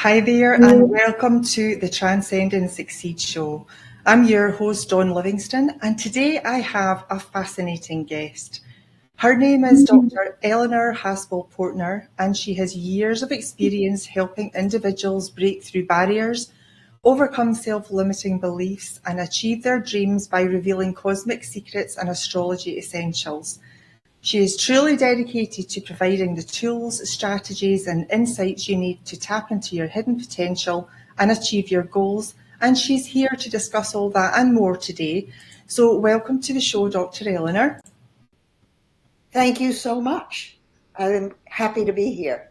Hi there, and welcome to the Transcend and Succeed show. I'm your host, Dawn Livingston, and today I have a fascinating guest. Her name is Dr. Eleanor Haspel-Portner, and she has years of experience helping individuals break through barriers, overcome self-limiting beliefs, and achieve their dreams by revealing cosmic secrets and astrology essentials. She is truly dedicated to providing the tools, strategies, and insights you need to tap into your hidden potential and achieve your goals. And she's here to discuss all that and more today. So welcome to the show, Dr. Eleanor. Thank you so much. I'm happy to be here.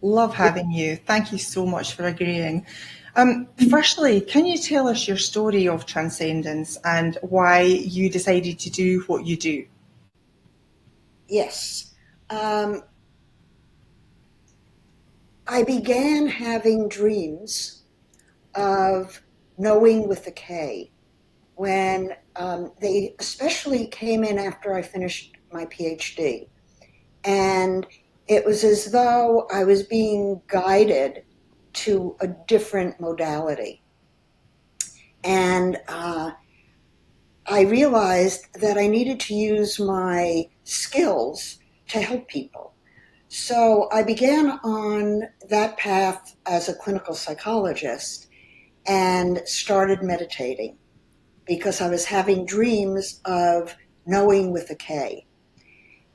Love having you. Thank you so much for agreeing. Firstly, can you tell us your story of transcendence and why you decided to do what you do? Yes. I began having dreams of knowing with a K when they especially came in after I finished my PhD. And it was as though I was being guided to a different modality. And I realized that I needed to use my skills to help people. So I began on that path as a clinical psychologist and started meditating because I was having dreams of knowing with a K.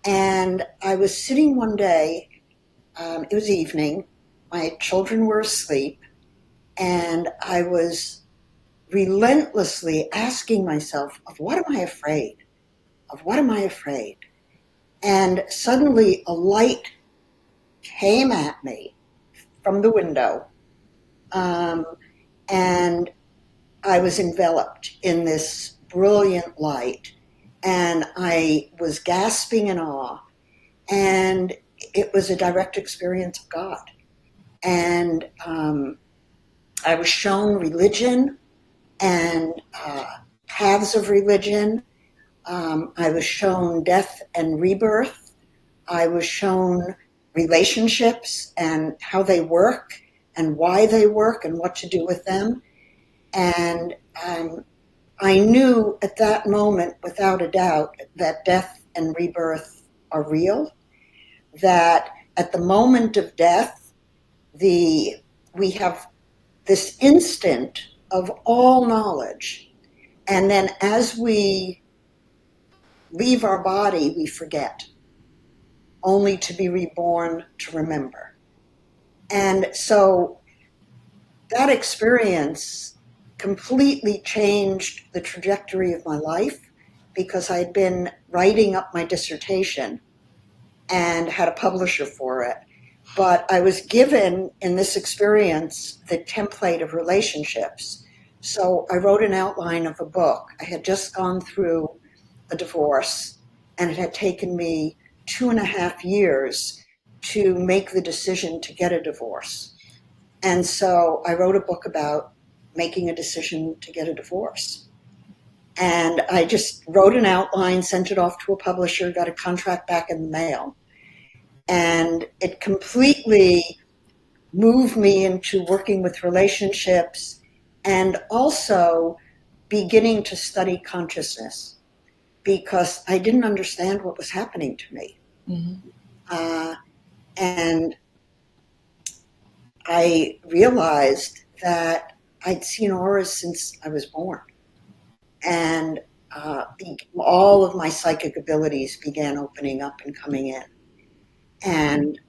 And I was sitting one day, it was evening, my children were asleep, and I was relentlessly asking myself, of what am I afraid? Of what am I afraid? And suddenly a light came at me from the window, and I was enveloped in this brilliant light, and I was gasping in awe, and it was a direct experience of God. And I was shown religion and paths of religion. I was shown death and rebirth. I was shown relationships and how they work and why they work and what to do with them. And I knew at that moment, without a doubt, that death and rebirth are real, that at the moment of death, we have this instant of all knowledge. And then as we leave our body, we forget, only to be reborn to remember. And so that experience completely changed the trajectory of my life because I'd been writing up my dissertation and had a publisher for it. But I was given in this experience the template of relationships. So I wrote an outline of a book. I had just gone through a divorce, and it had taken me 2.5 years to make the decision to get a divorce. And so I wrote a book about making a decision to get a divorce. And I just wrote an outline, sent it off to a publisher, got a contract back in the mail. And it completely moved me into working with relationships and also beginning to study consciousness because I didn't understand what was happening to me. Mm-hmm. And I realized that I'd seen auras since I was born. And all of my psychic abilities began opening up and coming in. And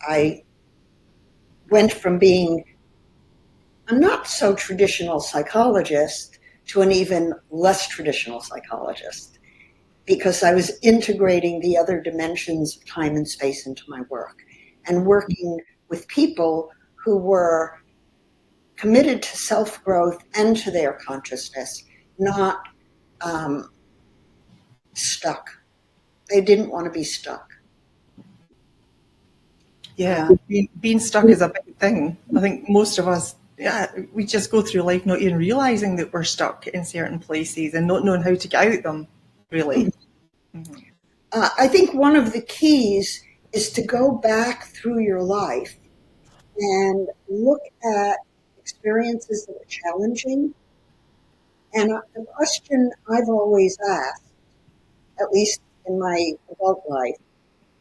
I went from being a not so traditional psychologist to an even less traditional psychologist because I was integrating the other dimensions of time and space into my work and working with people who were committed to self-growth and to their consciousness, not stuck. They didn't want to be stuck. Yeah, being stuck is a big thing. I think most of us, yeah, we just go through life not even realizing that we're stuck in certain places and not knowing how to get out of them, really. I think one of the keys is to go back through your life and look at experiences that are challenging. And the question I've always asked, at least in my adult life,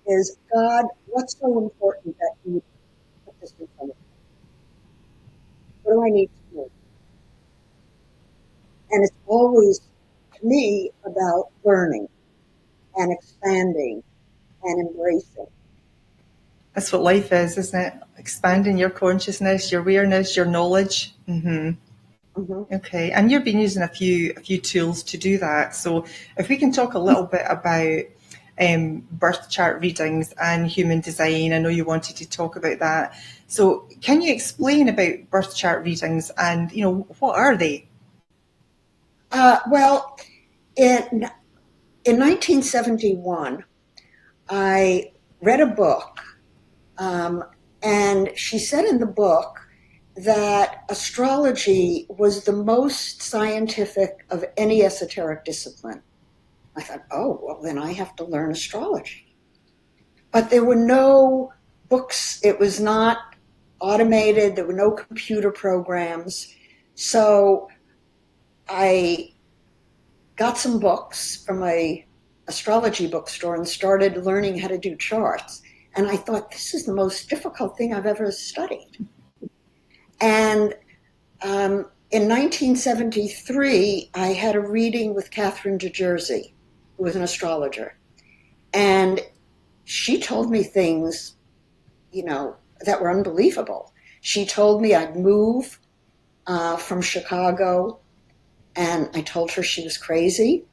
is, God, what's so important that you would put this in front of me? What do I need to do? And it's always, to me, about learning and expanding and embracing. That's what life is, isn't it? Expanding your consciousness, your awareness, your knowledge. Okay, and you've been using a few tools to do that. So, if we can talk a little bit about birth chart readings and human design, I know you wanted to talk about that. So, can you explain about birth chart readings and what are they? Well, in 1971, I read a book, and she said in the book that astrology was the most scientific of any esoteric discipline. I thought, oh, well, then I have to learn astrology. But there were no books. It was not automated. There were no computer programs. So I got some books from a astrology bookstore and started learning how to do charts. And I thought, this is the most difficult thing I've ever studied. And in 1973, I had a reading with Catherine DeJersey, who was an astrologer. And she told me things, that were unbelievable. She told me I'd move from Chicago, and I told her she was crazy.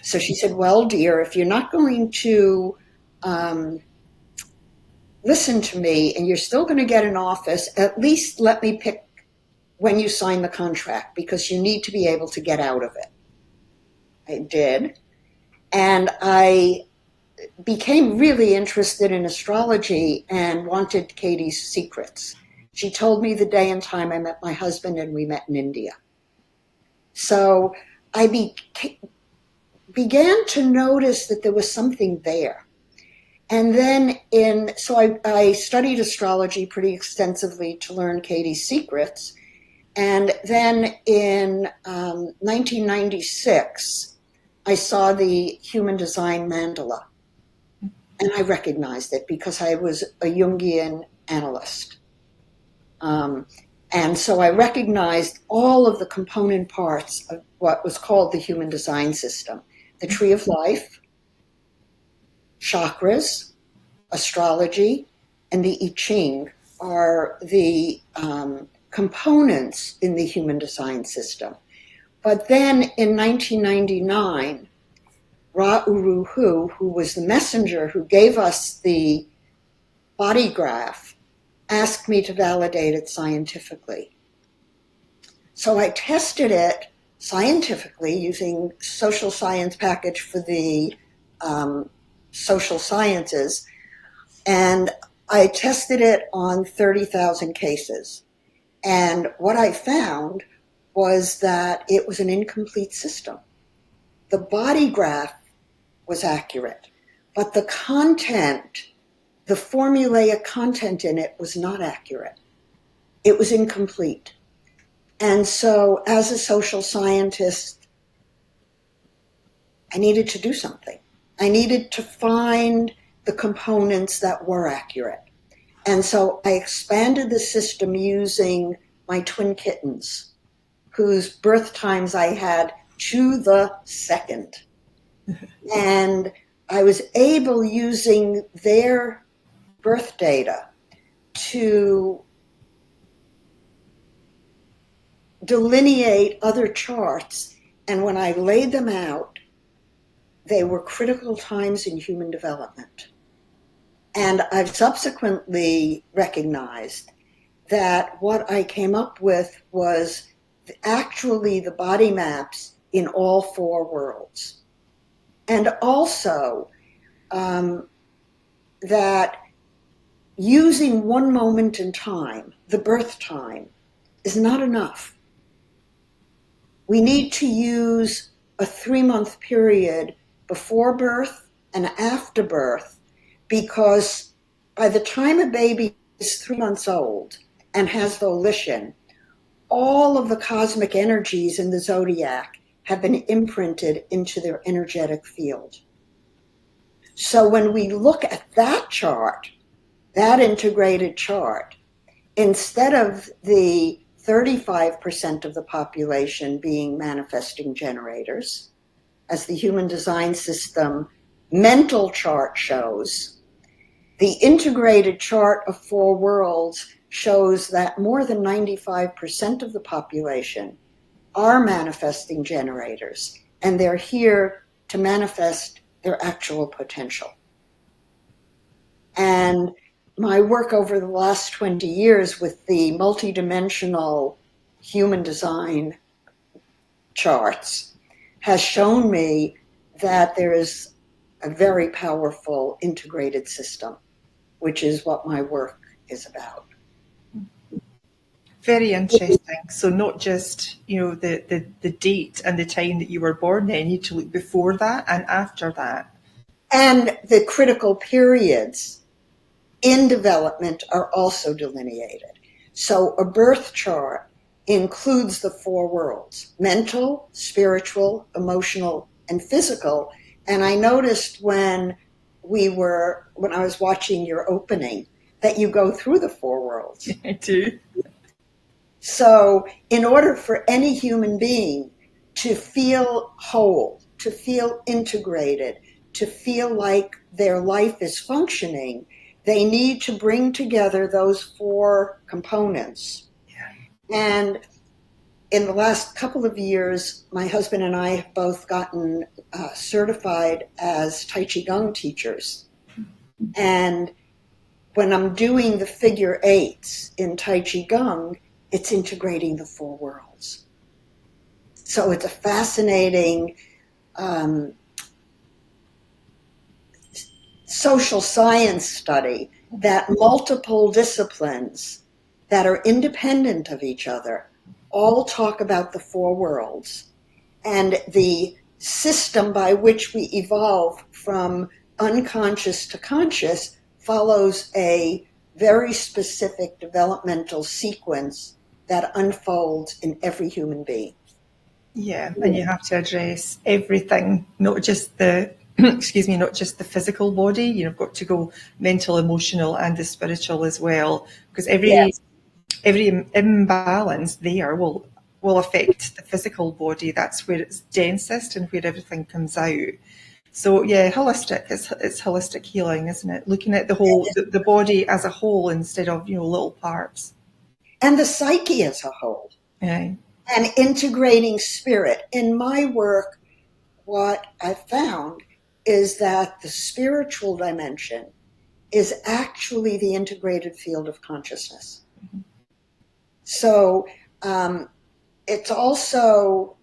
So she said, well, dear, if you're not going to listen to me and you're still going to get an office, at least let me pick when you sign the contract, because you need to be able to get out of it. I did. And I became really interested in astrology and wanted Katie's secrets. She told me the day and time I met my husband, and we met in India. So I began to notice that there was something there. And then I studied astrology pretty extensively to learn Katie's secrets. And then in 1996, I saw the human design mandala. And I recognized it because I was a Jungian analyst. And so I recognized all of the component parts of what was called the human design system: the tree of life, chakras, astrology, and the I Ching are the components in the human design system. But then in 1999, Ra Uru Hu, who was the messenger who gave us the body graph, asked me to validate it scientifically. So I tested it scientifically using social science package for the social sciences, and I tested it on 30,000 cases. And what I found was that it was an incomplete system. The body graph was accurate, but the content, the formulaic content in it was not accurate. It was incomplete. And so as a social scientist, I needed to do something. I needed to find the components that were accurate. And so I expanded the system using my twin kittens, whose birth times I had to the second. And I was able, using their birth data, to delineate other charts. And when I laid them out, they were critical times in human development. And I've subsequently recognized that what I came up with was actually the body maps in all four worlds. And also that using one moment in time, the birth time, is not enough. We need to use a 3-month period before birth and after birth, because by the time a baby is 3 months old and has volition, all of the cosmic energies in the zodiac have been imprinted into their energetic field. So when we look at that chart, that integrated chart, instead of the 35% of the population being manifesting generators, as the human design system mental chart shows, the integrated chart of four worlds shows that more than 95% of the population are manifesting generators, and they're here to manifest their actual potential. And my work over the last 20 years with the multidimensional human design charts has shown me that there is a very powerful integrated system, which is what my work is about. Very interesting. So not just, the date and the time that you were born, then you need to look before that and after that. And the critical periods in development are also delineated. So a birth chart includes the four worlds: mental, spiritual, emotional, and physical. And I noticed when I was watching your opening, that you go through the four worlds. I do. So in order for any human being to feel whole, to feel integrated, to feel like their life is functioning, they need to bring together those four components. Yeah. And in the last couple of years, my husband and I have both gotten certified as Tai Chi Gong teachers. And when I'm doing the figure eights in Tai Chi Gong, it's integrating the four worlds. So it's a fascinating social science study that multiple disciplines that are independent of each other all talk about the four worlds, and the system by which we evolve from unconscious to conscious follows a very specific developmental sequence that unfolds in every human being. Yeah, and you have to address everything, not just the not just the physical body. You've got to go mental, emotional, and the spiritual as well, because Yes. every imbalance there will affect the physical body. That's where it's densest and where everything comes out. So yeah, holistic. It's holistic healing, isn't it? Looking at the body as a whole instead of little parts. And the psyche as a whole. Yeah. And integrating spirit. In my work, what I found is that the spiritual dimension is actually the integrated field of consciousness. Mm-hmm. So it's also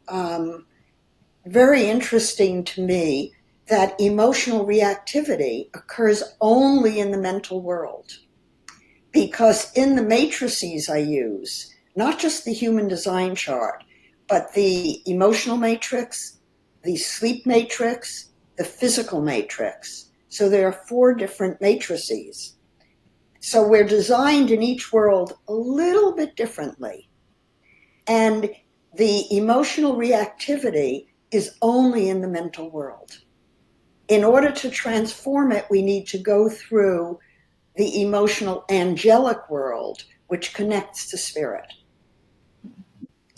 very interesting to me that emotional reactivity occurs only in the mental world, because in the matrices I use, not just the human design chart, but the emotional matrix, the sleep matrix, the physical matrix. So there are 4 different matrices. So we're designed in each world a little bit differently. And the emotional reactivity is only in the mental world. in order to transform it, we need to go through the emotional angelic world, which connects to spirit.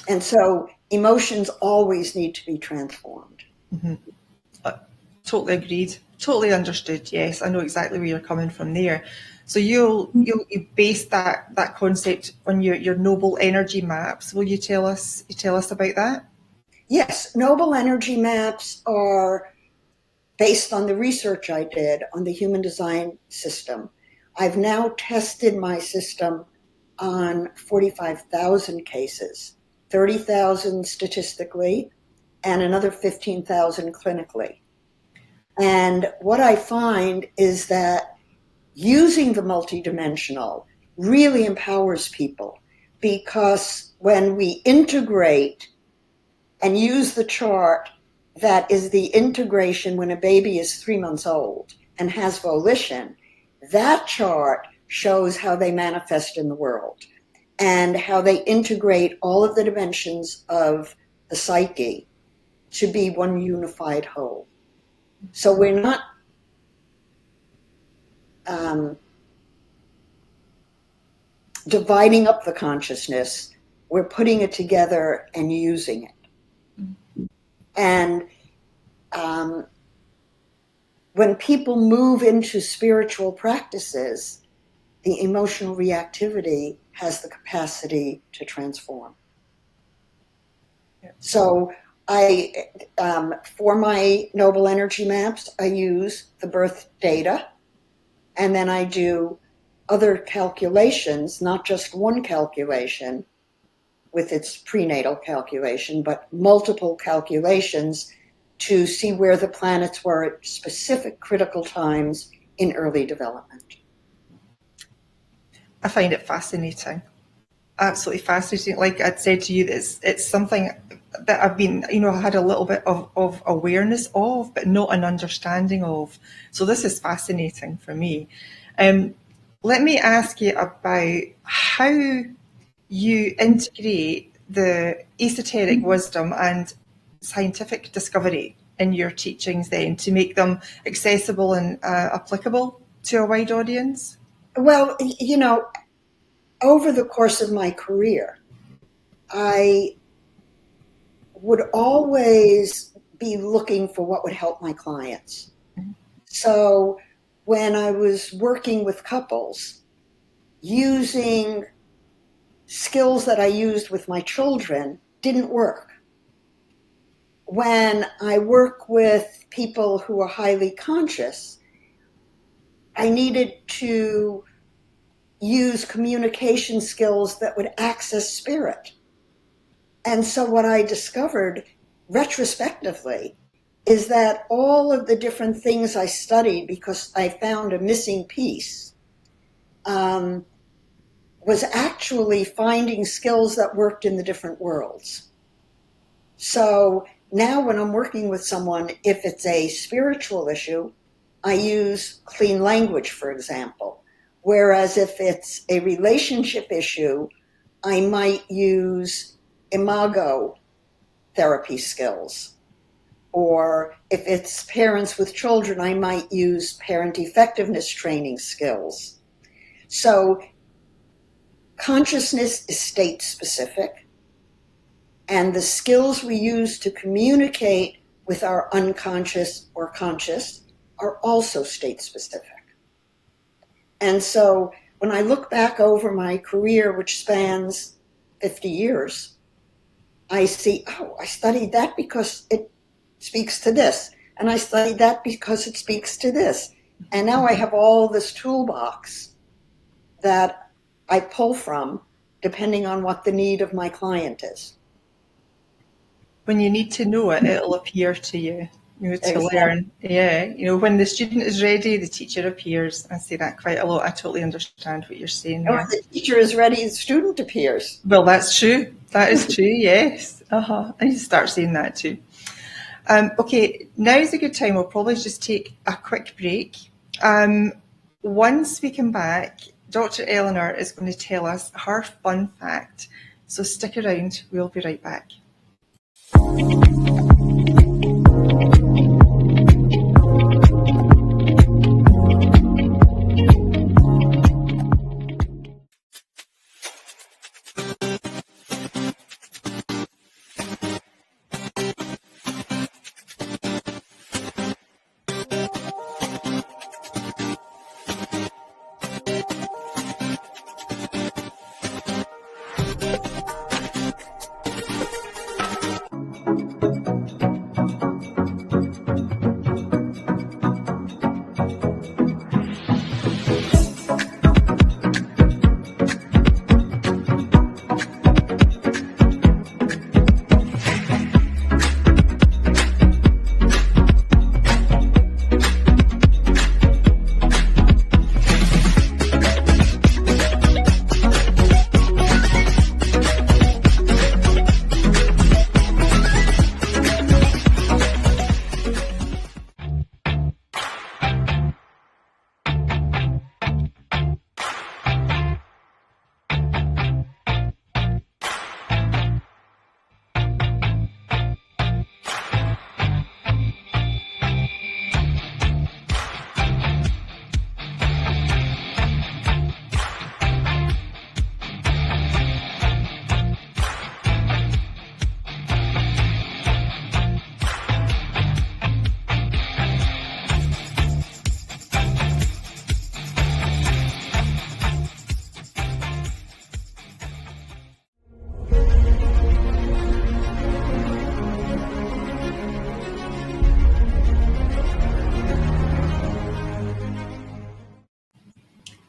And so emotions always need to be transformed. Mm-hmm. Totally agreed. Totally understood. Yes, I know exactly where you're coming from there. So you base that concept on your noble energy maps. Will you tell us about that? Yes, noble energy maps are based on the research I did on the human design system. I've now tested my system on 45,000 cases, 30,000 statistically, and another 15,000 clinically. And what I find is that using the multidimensional really empowers people, because when we integrate and use the chart that is the integration when a baby is 3 months old and has volition, that chart shows how they manifest in the world and how they integrate all of the dimensions of the psyche to be one unified whole. So we're not dividing up the consciousness, we're putting it together and using it. And when people move into spiritual practices, the emotional reactivity has the capacity to transform. So for my noble energy maps, I use the birth data, and then I do other calculations, not just one calculation with its prenatal calculation, but multiple calculations to see where the planets were at specific critical times in early development. I find it fascinating. Absolutely fascinating. Like I'd said to you, it's something that I've been, I had a little bit of awareness of, but not an understanding of. So this is fascinating for me. Let me ask you about how you integrate the esoteric wisdom and scientific discovery in your teachings then to make them accessible and applicable to a wide audience? Well, over the course of my career, I would always be looking for what would help my clients. So when I was working with couples, using skills that I used with my children didn't work. When I work with people who are highly conscious, I needed to use communication skills that would access spirit. And so what I discovered retrospectively is that all of the different things I studied, because I found a missing piece, was actually finding skills that worked in the different worlds. So now when I'm working with someone, if it's a spiritual issue, I use clean language, for example. Whereas if it's a relationship issue, I might use imago therapy skills. Or if it's parents with children, I might use parent effectiveness training skills. So consciousness is state specific, and the skills we use to communicate with our unconscious or conscious are also state specific. And so when I look back over my career, which spans 50 years, I see, I studied that because it speaks to this. And I studied that because it speaks to this. And now I have all this toolbox that I pull from depending on what the need of my client is. When you need to know it, it'll appear to you, to Exactly. learn. Yeah, when the student is ready, the teacher appears. I say that quite a lot. I totally understand what you're saying And when there. the teacher is ready, the student appears. Well, that's true. That is true, yes. I need to start saying that too. Okay, now is a good time. We'll probably just take a quick break. Once we come back, Dr. Eleanor is going to tell us her fun fact. So stick around. We'll be right back.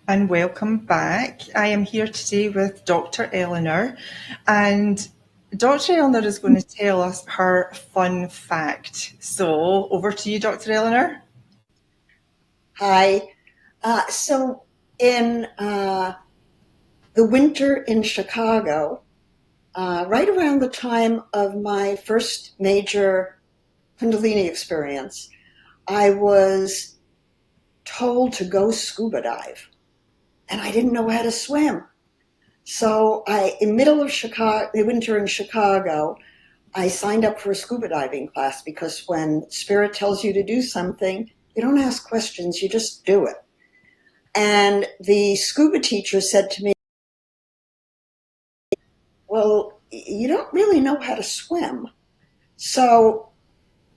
and welcome back. I am here today with Dr. Eleanor, and Dr. Eleanor is going to tell us her fun fact. So over to you, Dr. Eleanor. Hi. So in the winter in Chicago, right around the time of my first major Kundalini experience, I was told to go scuba dive, and I didn't know how to swim. So in middle of Chicago, the winter in Chicago, I signed up for a scuba diving class because when spirit tells you to do something, you don't ask questions, you just do it. And the scuba teacher said to me, well, you don't really know how to swim. So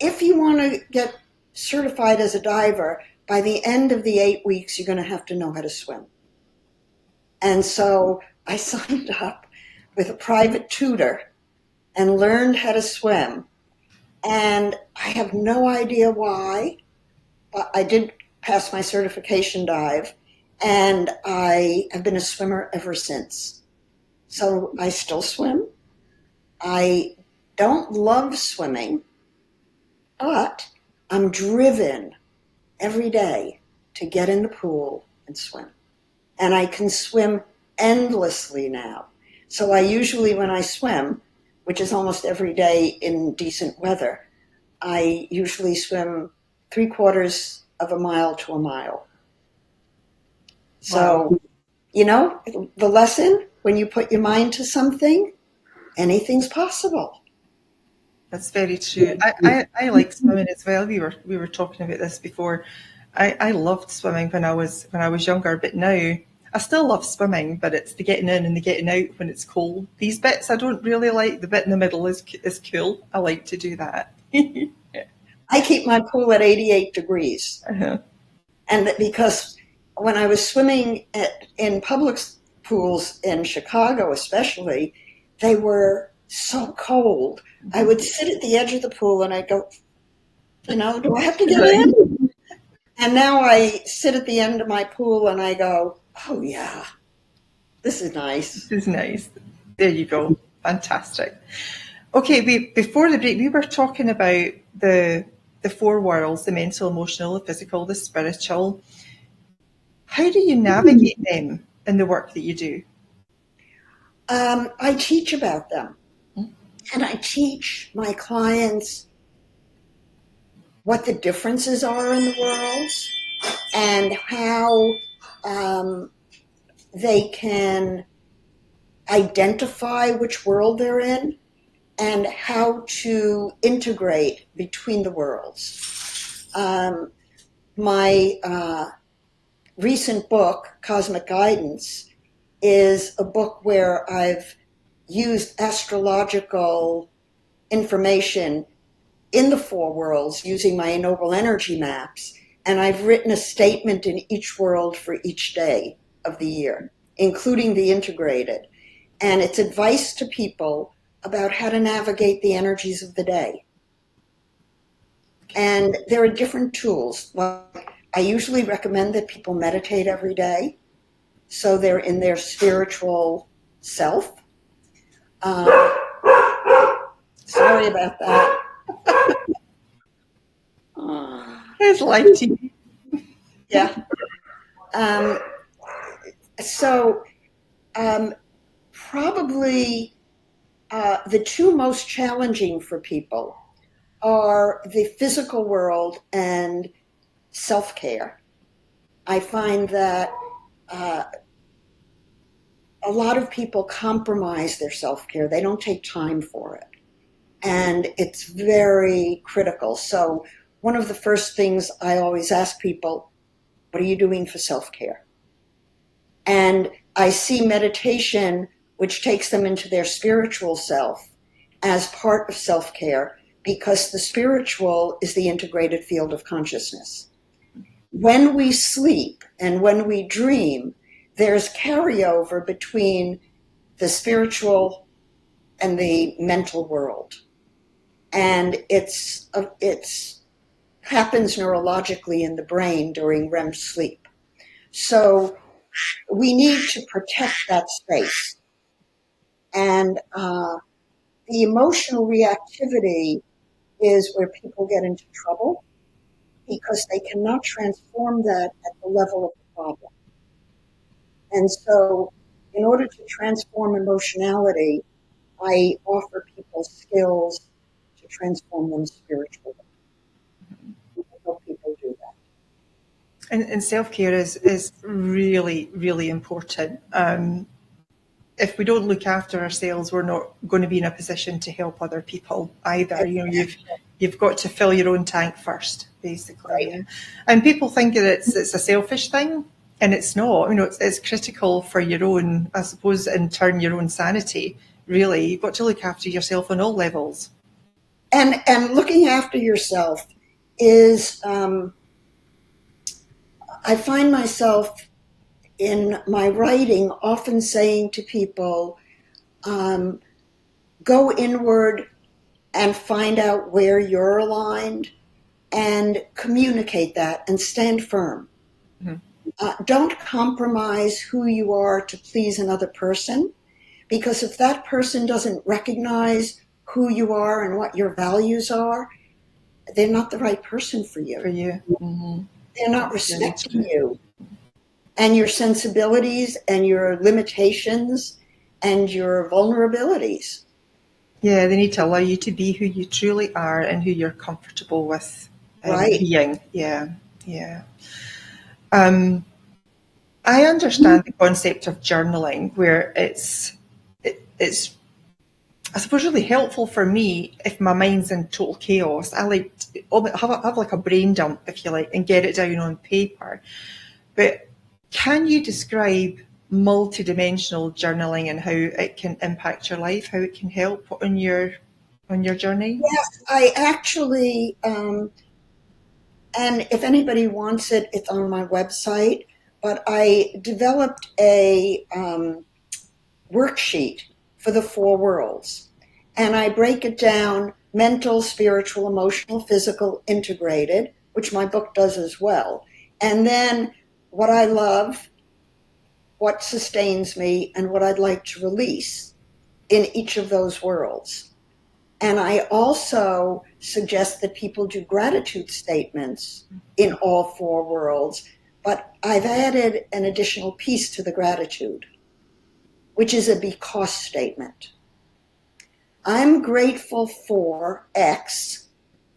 if you want to get certified as a diver, by the end of the 8 weeks, you're going to have to know how to swim. And so I signed up with a private tutor and learned how to swim. And I have no idea why, but I did pass my certification dive, and I have been a swimmer ever since. So I still swim. I don't love swimming, but I'm driven every day to get in the pool and swim. And I can swim endlessly now. So I usually, when I swim, which is almost every day in decent weather, I usually swim 3/4 of a mile to a mile. So, Wow. you know, the lesson, when you put your mind to something, anything's possible. That's very true. I like swimming as well. We were talking about this before. I loved swimming when I was younger, but now I still love swimming, but it's the getting in and the getting out when it's cold. These bits I don't really like. The bit in the middle is cool. I like to do that. I keep my pool at 88 degrees. Uh-huh. And because when I was swimming in public pools in Chicago, especially, they were so cold. I would sit at the edge of the pool and I'd go, do I have to get Right. in? And now I sit at the end of my pool and I go, oh, yeah, this is nice. This is nice. There you go. Fantastic. Okay, before the break, we were talking about the four worlds: the mental, emotional, the physical, the spiritual. How do you navigate them in the work that you do? I teach about them, and I teach my clients what the differences are in the worlds and how they can identify which world they're in and how to integrate between the worlds. My recent book, Cosmic Guidance, is a book where I've used astrological information in the four worlds using my ennoble energy maps, and I've written a statement in each world for each day of the year, including the integrated. And it's advice to people about how to navigate the energies of the day. And there are different tools. Like, I usually recommend that people meditate every day so they're in their spiritual self. Sorry about that. It's live TV. Yeah. Um, so probably the two most challenging for people are the physical world and self-care. I find that a lot of people compromise their self-care. They don't take time for it. And it's very critical. So one of the first things I always ask people, what are you doing for self-care? And I see meditation, which takes them into their spiritual self, as part of self-care because the spiritual is the integrated field of consciousness. When we sleep and when we dream, there's carryover between the spiritual and the mental world. And it's happens neurologically in the brain during REM sleep. So we need to protect that space. And the emotional reactivity is where people get into trouble because they cannot transform that at the level of the problem. And so, in order to transform emotionality, I offer people skills to transform them spiritually. I help people do that. And self-care is really, really important. If we don't look after ourselves, we're not going to be in a position to help other people either. You know, you've got to fill your own tank first, basically. Right. And people think that it's a selfish thing, and it's not. You know, it's critical for your own, I suppose, in turn, your own sanity. Really, you've got to look after yourself on all levels. And looking after yourself is, I find myself in my writing often saying to people, go inward and find out where you're aligned and communicate that and stand firm. Mm-hmm. Don't compromise who you are to please another person, because if that person doesn't recognize who you are and what your values are, they're not the right person for you. Mm-hmm. They're not respecting you and your sensibilities and your limitations and your vulnerabilities. Yeah, they need to allow you to be who you truly are and who you're comfortable with being. Yeah, yeah. I understand the concept of journaling, where it's I suppose really helpful for me if my mind's in total chaos. I like to have like a brain dump, if you like, and get it down on paper. But can you describe multidimensional journaling and how it can impact your life, how it can help on your journey? Yes, I actually, and if anybody wants it, it's on my website. But I developed a worksheet for the four worlds, and I break it down: mental, spiritual, emotional, physical, integrated, which my book does as well. And then what I love, what sustains me, and what I'd like to release in each of those worlds. And I also suggest that people do gratitude statements in all four worlds, but I've added an additional piece to the gratitude, which is a because statement. I'm grateful for X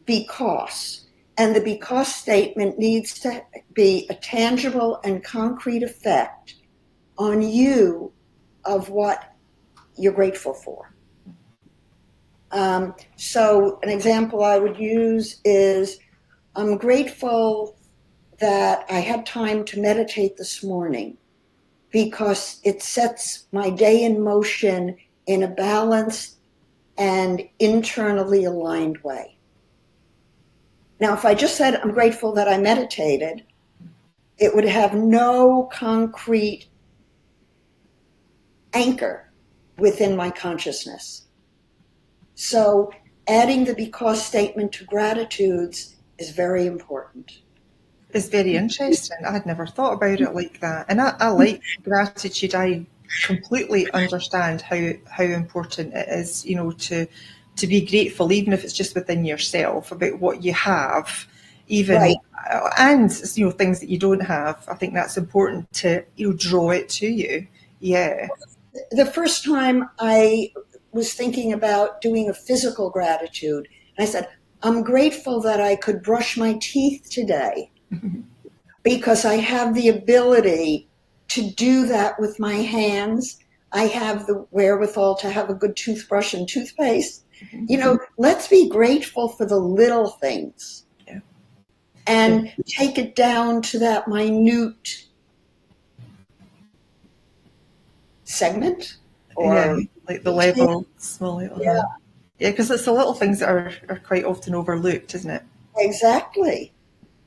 because, and the because statement needs to be a tangible and concrete effect on you of what you're grateful for. So an example I would use is, I'm grateful that I had time to meditate this morning because it sets my day in motion in a balanced and internally aligned way. Now, if I just said I'm grateful that I meditated, it would have no concrete anchor within my consciousness. So adding the because statement to gratitudes is very important. It's very interesting. I had never thought about it like that. And I like gratitude. I completely understand how important it is, you know, to be grateful, even if it's just within yourself, about what you have, even Right. And you know, things that you don't have. I think that's important to, you know, draw it to you. Yeah. The first time I was thinking about doing a physical gratitude, I said, I'm grateful that I could brush my teeth today because I have the ability to do that with my hands. I have the wherewithal to have a good toothbrush and toothpaste. You know, let's be grateful for the little things and take it down to that minute segment or like the level, small little. Yeah. Yeah, because it's the little things that are quite often overlooked, isn't it? Exactly.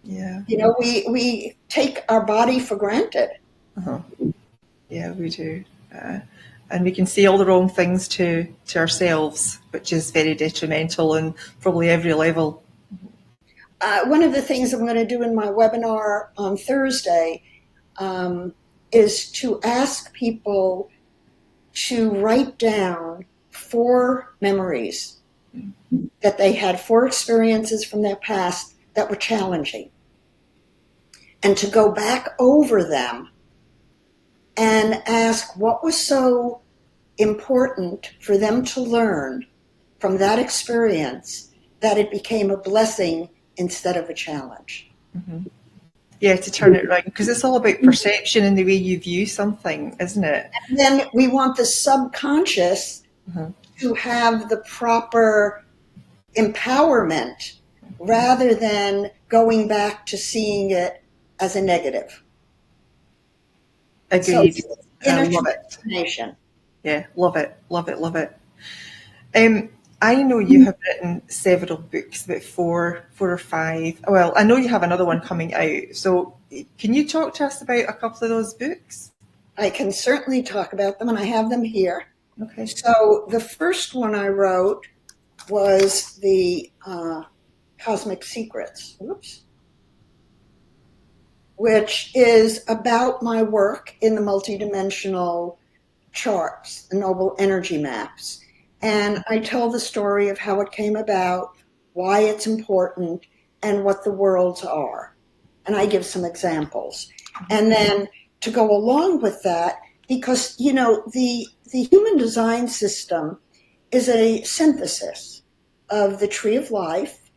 Yeah. You know, we take our body for granted. Uh-huh. Yeah, we do. And we can say all the wrong things to ourselves, which is very detrimental on probably every level. One of the things I'm going to do in my webinar on Thursday, is to ask people to write down 4 memories that they had, 4 experiences from their past that were challenging, and to go back over them and ask what was so important for them to learn from that experience that it became a blessing instead of a challenge. Mm-hmm. Yeah, to turn it around, because it's all about perception and the way you view something, isn't it? And then we want the subconscious to have the proper empowerment rather than going back to seeing it as a negative. Agreed. So I inner love it. transformation. Yeah, love it, love it, love it. I know you have written several books, about four or five. Well, I know you have another one coming out. So, can you talk to us about a couple of those books? I can certainly talk about them, and I have them here. Okay. So the first one I wrote was the Cosmic Secrets, which is about my work in the multidimensional charts, the noble energy maps. And I tell the story of how it came about, why it's important, and what the worlds are. And I give some examples. And then to go along with that, because, you know, the human design system is a synthesis of the tree of life,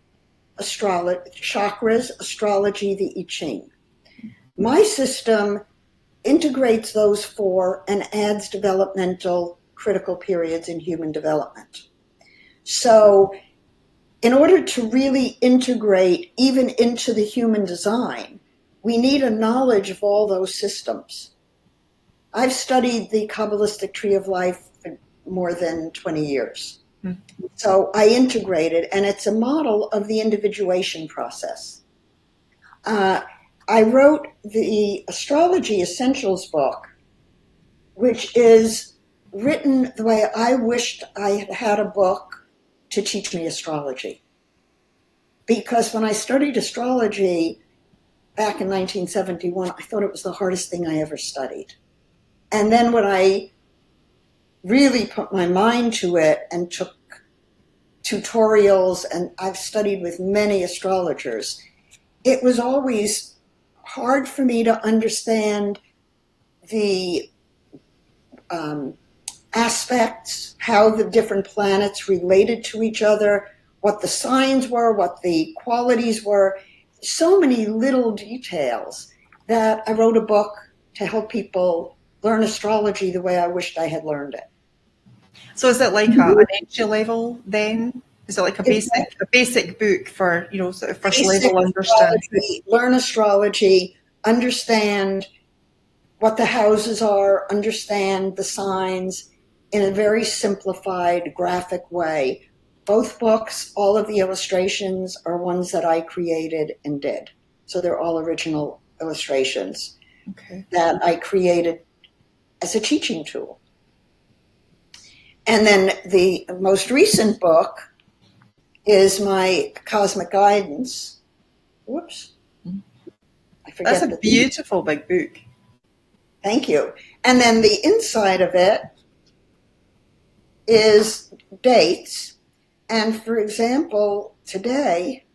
chakras, astrology, the I Ching. My system integrates those 4 and adds developmental critical periods in human development. So in order to really integrate even into the human design, we need a knowledge of all those systems. I've studied the Kabbalistic tree of life for more than 20 years. So I integrate it, and it's a model of the individuation process. I wrote the Astrology Essentials book, which is written the way I wished I had had a book to teach me astrology. Because when I studied astrology back in 1971, I thought it was the hardest thing I ever studied. And then when I really put my mind to it and took tutorials, and I've studied with many astrologers, it was always hard for me to understand the aspects, how the different planets related to each other, what the signs were, what the qualities were. So many little details that I wrote a book to help people learn astrology the way I wished I had learned it. So, is it like an entry level then? Is it like a basic book for, you know, sort of first level understanding? Learn astrology, understand what the houses are, understand the signs in a very simplified graphic way. Both books, all of the illustrations are ones that I created and did. So they're all original illustrations that I created as a teaching tool. And then the most recent book is my Cosmic Guidance. Whoops. I forget. That's a beautiful big book. Thank you. And then the inside of it is dates. And for example, today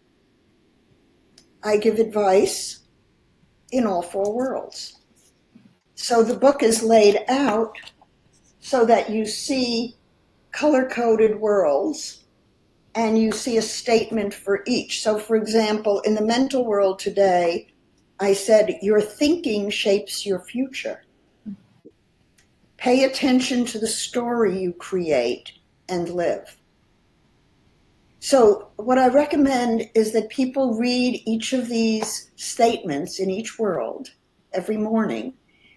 I give advice in all 4 worlds. So the book is laid out so that you see color-coded worlds and you see a statement for each. So for example, in the mental world today, I said, your thinking shapes your future. Pay attention to the story you create and live. So what I recommend is that people read each of these statements in each world every morning.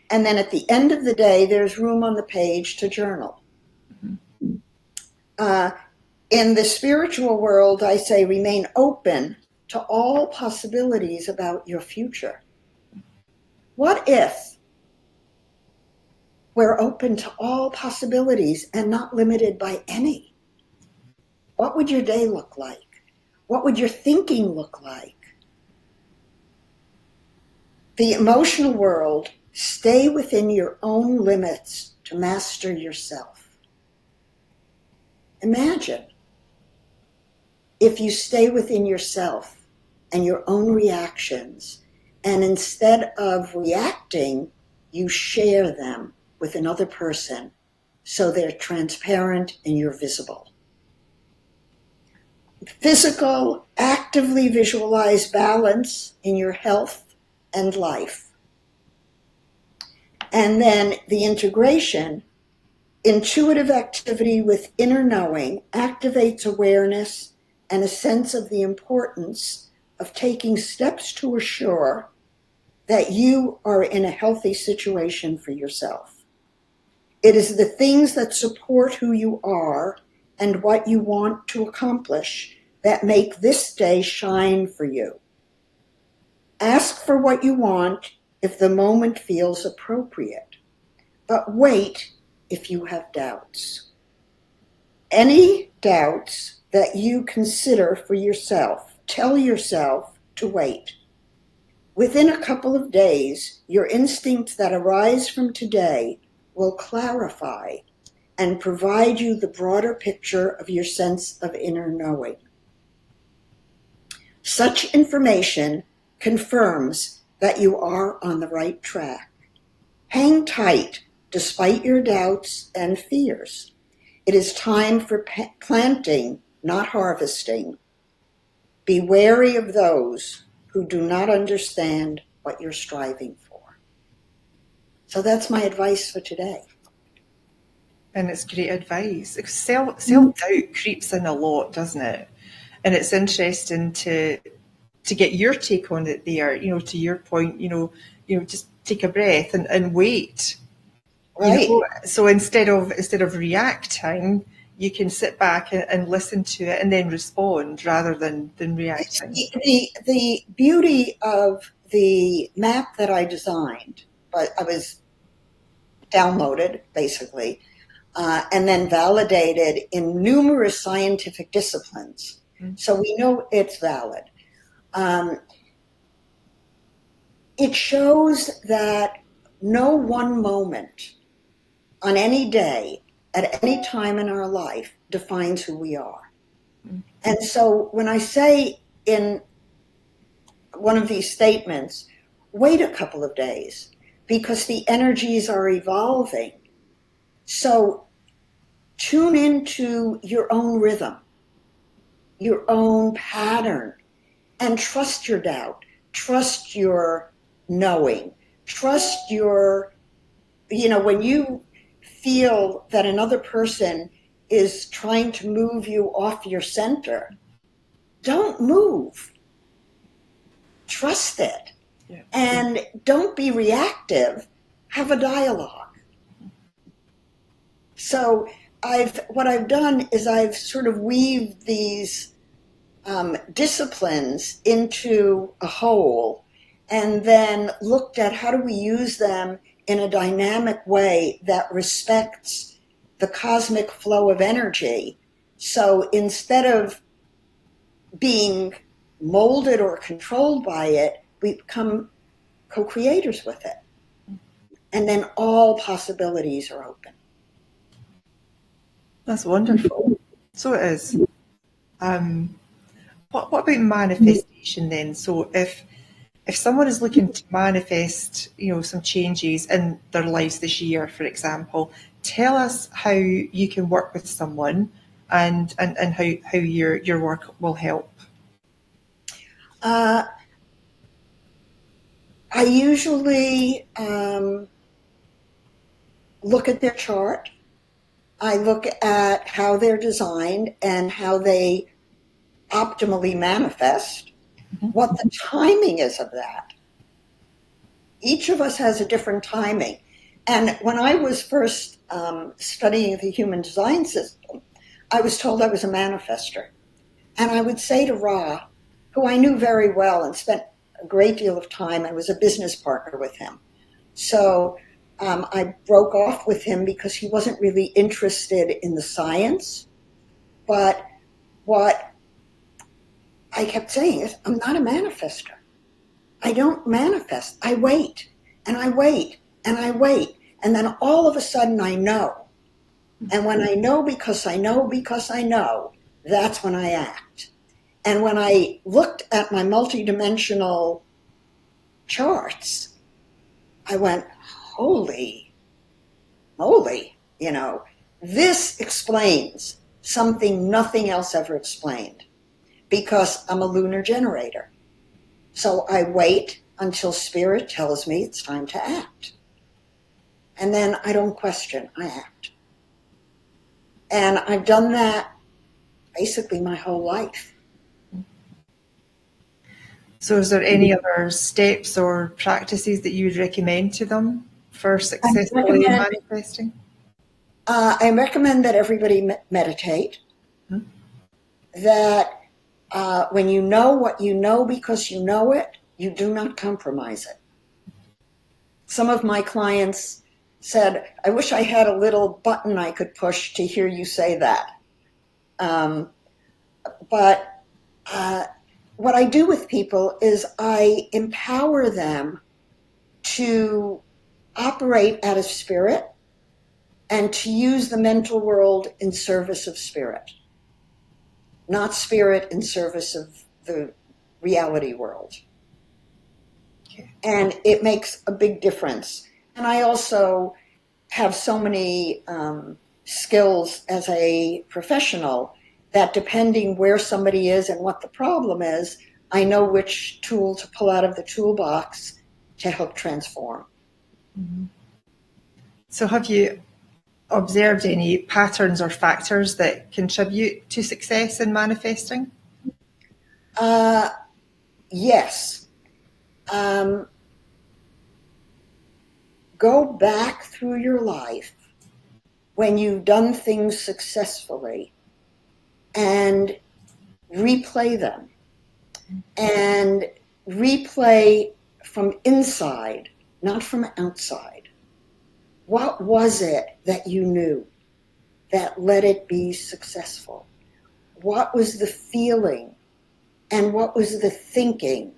And then at the end of the day, there's room on the page to journal. In the spiritual world, I say remain open to all possibilities about your future. What if we're open to all possibilities and not limited by any? What would your day look like? What would your thinking look like? The emotional world Stay within your own limits to master yourself. Imagine if you stay within yourself and your own reactions, and instead of reacting, you share them with another person so they're transparent and you're visible. Physical, actively visualize balance in your health and life. And then the integration, intuitive activity with inner knowing activates awareness and a sense of the importance of taking steps to assure that you are in a healthy situation for yourself. It is the things that support who you are and what you want to accomplish that make this day shine for you. Ask for what you want if the moment feels appropriate, but wait if you have doubts. Any doubts that you consider for yourself, tell yourself to wait. Within a couple of days, your instincts that arise from today will clarify and provide you the broader picture of your sense of inner knowing. Such information confirms that you are on the right track. Hang tight despite your doubts and fears. It is time for planting, not harvesting. Be wary of those who do not understand what you're striving for. So that's my advice for today. And it's great advice. Self-doubt creeps in a lot, doesn't it? And it's interesting to get your take on it there, to your point, just take a breath and wait. Right. So instead of reacting, you can sit back and listen to it and then respond rather than reacting. The beauty of the map that I designed, but I was downloaded basically, and then validated in numerous scientific disciplines. Mm-hmm. So we know it's valid. It shows that no one moment on any day at any time in our life defines who we are. Mm-hmm. And so when I say in one of these statements, wait a couple of days because the energies are evolving. So tune into your own rhythm, your own pattern, and trust your doubt, trust your knowing, trust your, when you feel that another person is trying to move you off your center, don't move. Trust it. Yeah. And don't be reactive. Have a dialogue. So what I've done is I've sort of weaved these disciplines into a whole and then looked at how do we use them in a dynamic way that respects the cosmic flow of energy. So instead of being molded or controlled by it, we become co-creators with it. And then all possibilities are open. That's wonderful. So it is. What about manifestation then? So if someone is looking to manifest, some changes in their lives this year, for example, tell us how you can work with someone and how your work will help. I usually look at their chart. I look at how they're designed and how they optimally manifest, what the timing is of that. Each of us has a different timing. And when I was first studying the human design system, I was told I was a manifester. And I would say to Ra, who I knew very well and spent a great deal of time, I was a business partner with him. So I broke off with him because he wasn't really interested in the science. But what I kept saying is, I'm not a manifester. I don't manifest. I wait and I wait and I wait. And then all of a sudden I know. And when I know because I know because I know, that's when I act. And when I looked at my multidimensional charts, I went, holy moly, this explains something nothing else ever explained, because I'm a lunar generator. So I wait until spirit tells me it's time to act. And then I don't question, I act. And I've done that basically my whole life. So is there any other steps or practices that you would recommend to them for successfully manifesting? I recommend that everybody meditate, that when you know what you know because you know it, you do not compromise it. Some of my clients said, I wish I had a little button I could push to hear you say that. But what I do with people is I empower them to operate out of spirit and to use the mental world in service of spirit, not spirit in service of the reality world. Okay. And it makes a big difference. And I also have so many skills as a professional that depending where somebody is and what the problem is, I know which tool to pull out of the toolbox to help transform. Mm-hmm. So have you observed any patterns or factors that contribute to success in manifesting? Yes. Go back through your life when you've done things successfully and replay them, and replay from inside, not from outside. What was it that you knew that let it be successful? What was the feeling and what was the thinking?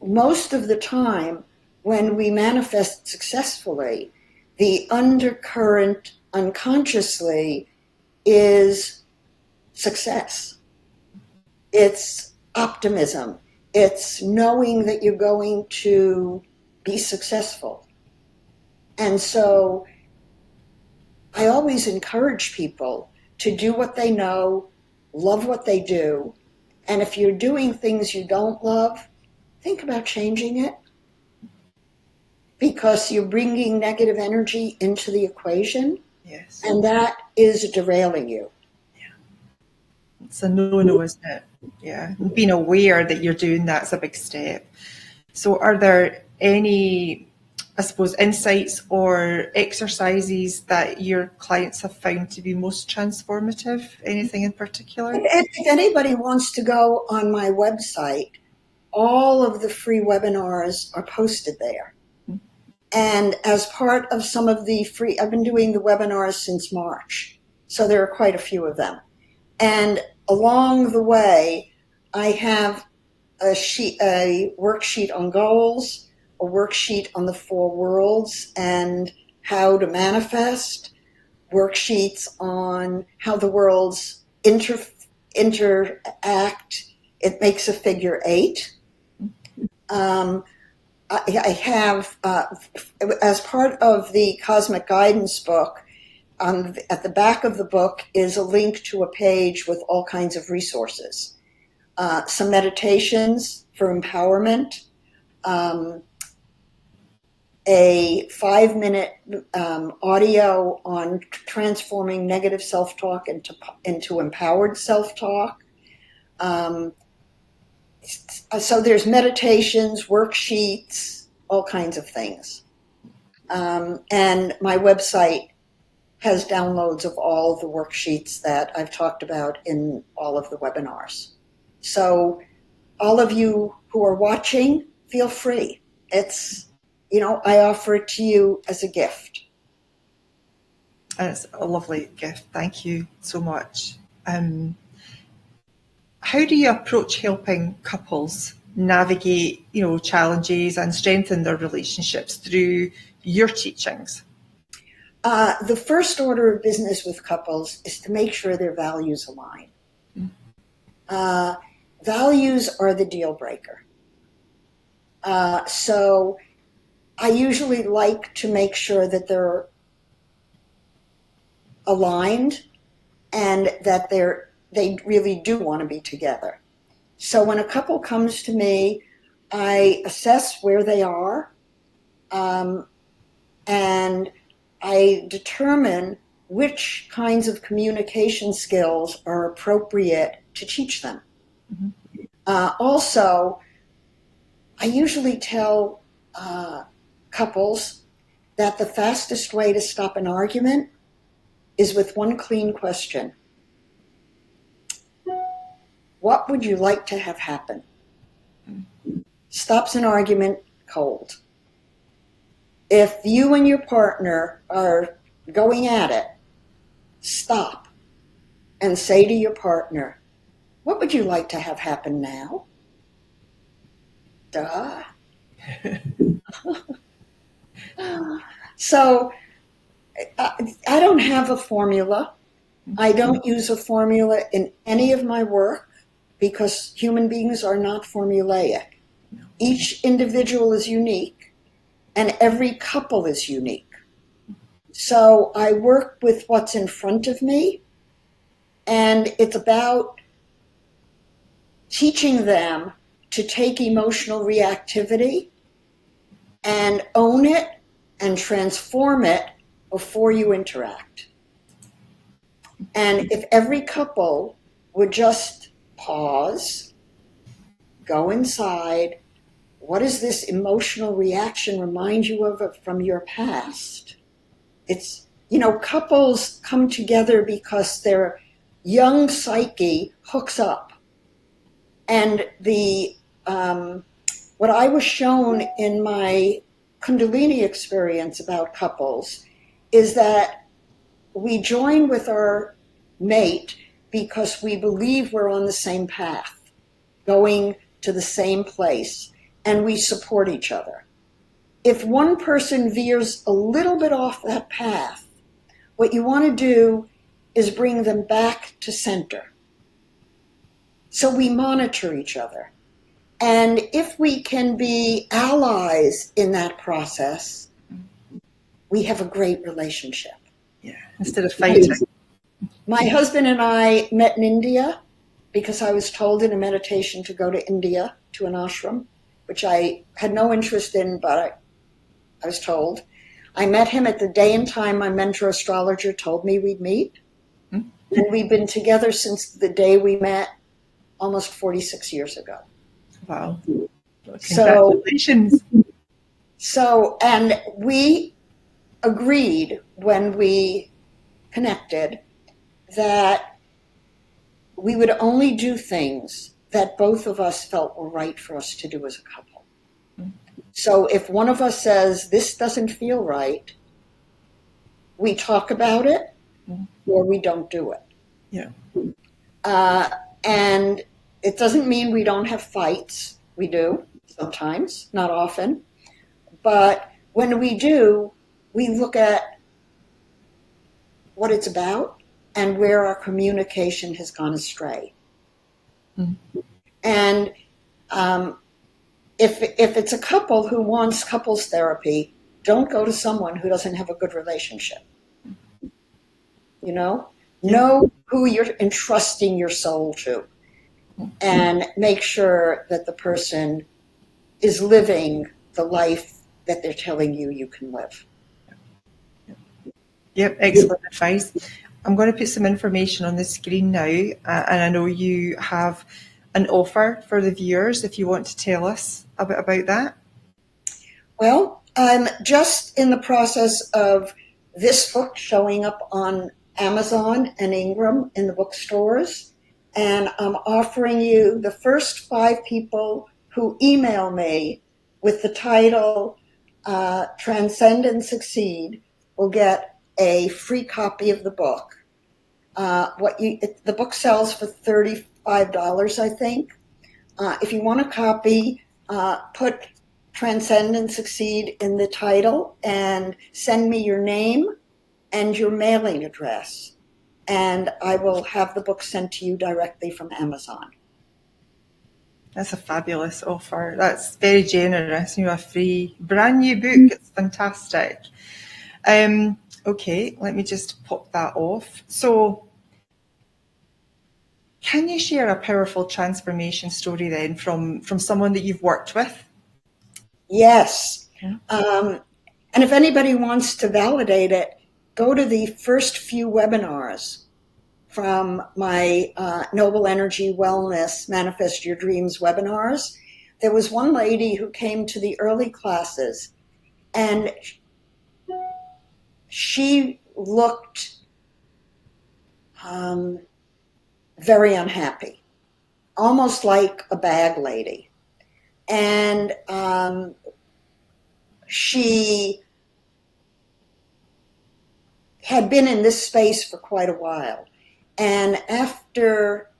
Most of the time when we manifest successfully, the undercurrent unconsciously is success. It's optimism. It's knowing that you're going to be successful. And so I always encourage people to do what they know, love what they do. And if you're doing things you don't love, think about changing it, because you're bringing negative energy into the equation. Yes. And that is derailing you. It's a no-no, isn't it? Yeah. Being aware that you're doing that's a big step. So are there any, I suppose, insights or exercises that your clients have found to be most transformative? Anything in particular? If anybody wants to go on my website, all of the free webinars are posted there. And as part of some of the free, I've been doing the webinars since March, so there are quite a few of them. And along the way, I have a worksheet on goals, a worksheet on the 4 worlds and how to manifest, worksheets on how the worlds interact. It makes a figure 8. I have, as part of the Cosmic Guidance book, at the back of the book is a link to a page with all kinds of resources. Some meditations for empowerment, a 5-minute audio on transforming negative self-talk into empowered self-talk. So there's meditations, worksheets, all kinds of things. And my website has downloads of all the worksheets that I've talked about in all of the webinars. So all of you who are watching, feel free. I offer it to you as a gift. It's a lovely gift. Thank you so much. How do you approach helping couples navigate, challenges and strengthen their relationships through your teachings? The first order of business with couples is to make sure their values align. Values are the deal breaker. So I usually like to make sure that they're aligned and that they really do want to be together. So when a couple comes to me, I assess where they are, and I determine which kinds of communication skills are appropriate to teach them. Also, I usually tell couples that the fastest way to stop an argument is with one clean question. What would you like to have happen? Stops an argument cold. If you and your partner are going at it, stop and say to your partner, what would you like to have happen now? Duh. So I don't have a formula. I don't use a formula in any of my work because human beings are not formulaic. Each individual is unique and every couple is unique. So I work with what's in front of me, and it's about teaching them to take emotional reactivity and own it and transform it before you interact. And if every couple would just pause, go inside, what does this emotional reaction remind you of from your past? It's, couples come together because their young psyche hooks up. And what I was shown in my Kundalini experience about couples is that we join with our mate because we believe we're on the same path, going to the same place, and we support each other. If one person veers a little bit off that path, what you want to do is bring them back to center. So we monitor each other. And if we can be allies in that process, we have a great relationship. Yeah, instead of fighting. My husband and I met in India because I was told in a meditation to go to India to an ashram, which I had no interest in, but I was told. I met him at the day and time my mentor astrologer told me we'd meet. And we've been together since the day we met almost 46 years ago. Wow. Congratulations. And we agreed when we connected that we would only do things that both of us felt were right for us to do as a couple. So if one of us says, this doesn't feel right, we talk about it or we don't do it. Yeah. And it doesn't mean we don't have fights. We do sometimes, not often. But when we do, we look at what it's about and where our communication has gone astray. And if it's a couple who wants couples therapy, don't go to someone who doesn't have a good relationship. Know who you're entrusting your soul to, and make sure that the person is living the life that they're telling you can live. Yep, excellent advice. I'm going to put some information on the screen now, and I know you have an offer for the viewers if you want to tell us a bit about that. Well, I'm just in the process of this book showing up on Amazon and Ingram in the bookstores, and I'm offering you the first 5 people who email me with the title Transcend and Succeed will get a free copy of the book. The book sells for $35, I think. if you want a copy, put Transcend and Succeed in the title and send me your name and your mailing address, and I will have the book sent to you directly from Amazon. That's a fabulous offer. That's very generous. A free, brand new book. It's fantastic. Okay, let me just pop that off. So, can you share a powerful transformation story then from someone that you've worked with? Yes. And if anybody wants to validate it, go to the first few webinars from my Noble Energy Wellness Manifest Your Dreams webinars. There was one lady who came to the early classes, and she looked very unhappy, almost like a bag lady. And she had been in this space for quite a while. And after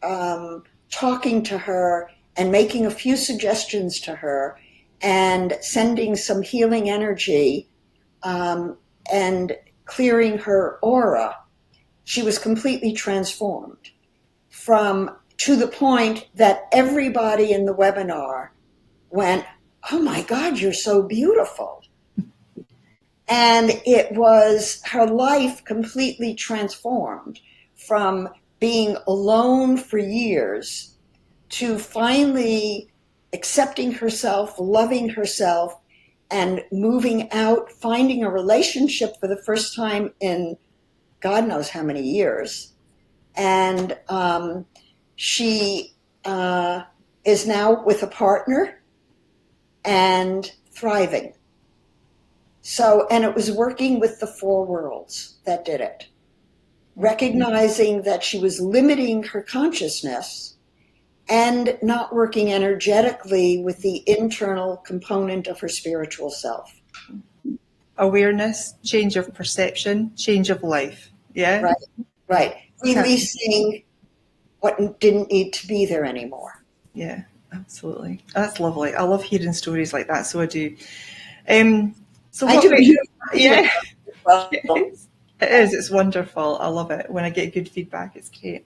talking to her and making a few suggestions to her and sending some healing energy and clearing her aura, she was completely transformed to the point that everybody in the webinar went, "Oh my God, you're so beautiful." And it was her life completely transformed from being alone for years to finally accepting herself, loving herself, and moving out, finding a relationship for the first time in God knows how many years. And she is now with a partner and thriving. So, and it was working with the four worlds that did it. Recognizing that she was limiting her consciousness and not working energetically with the internal component of her spiritual self. Awareness, change of perception, change of life. Yeah? Right. Releasing what didn't need to be there anymore. Yeah, absolutely. That's lovely. I love hearing stories like that, so I do. So I what do about too. Yeah. Well, It is. It's wonderful. I love it. When I get good feedback, it's great.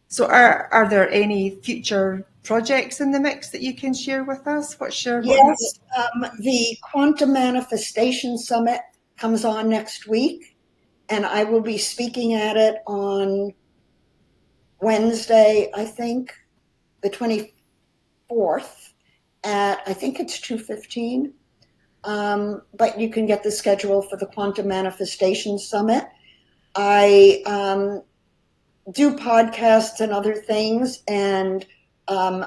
So are there any future projects in the mix that you can share with us? yes, the Quantum Manifestation Summit comes on next week, and I will be speaking at it on Wednesday, I think, the 24th, at I think it's 2:15. But you can get the schedule for the Quantum Manifestation Summit. I do podcasts and other things, and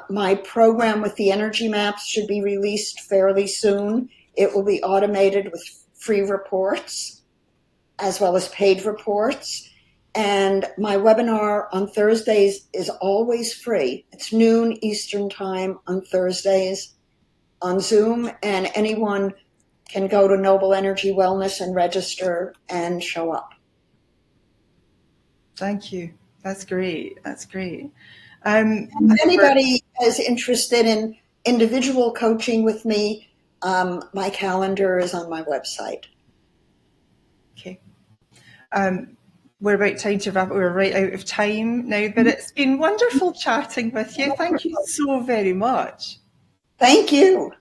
my program with the energy maps should be released fairly soon. It will be automated with free reports as well as paid reports. And my webinar on Thursdays is always free. It's noon Eastern time on Thursdays on Zoom, and anyone can go to Noble Energy Wellness and register and show up. Thank you. That's great. That's great. If anybody is interested in individual coaching with me, my calendar is on my website. Okay. We're about time to wrap. We're right out of time now, but it's been wonderful chatting with you. Thank you so very much. Thank you.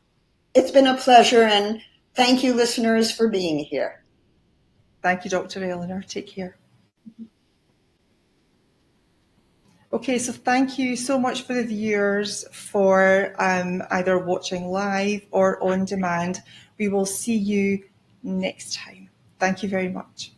It's been a pleasure, and thank you, listeners, for being here. Thank you, Dr. Eleanor. Take care. Okay, so thank you so much for the viewers for either watching live or on demand. We will see you next time. Thank you very much.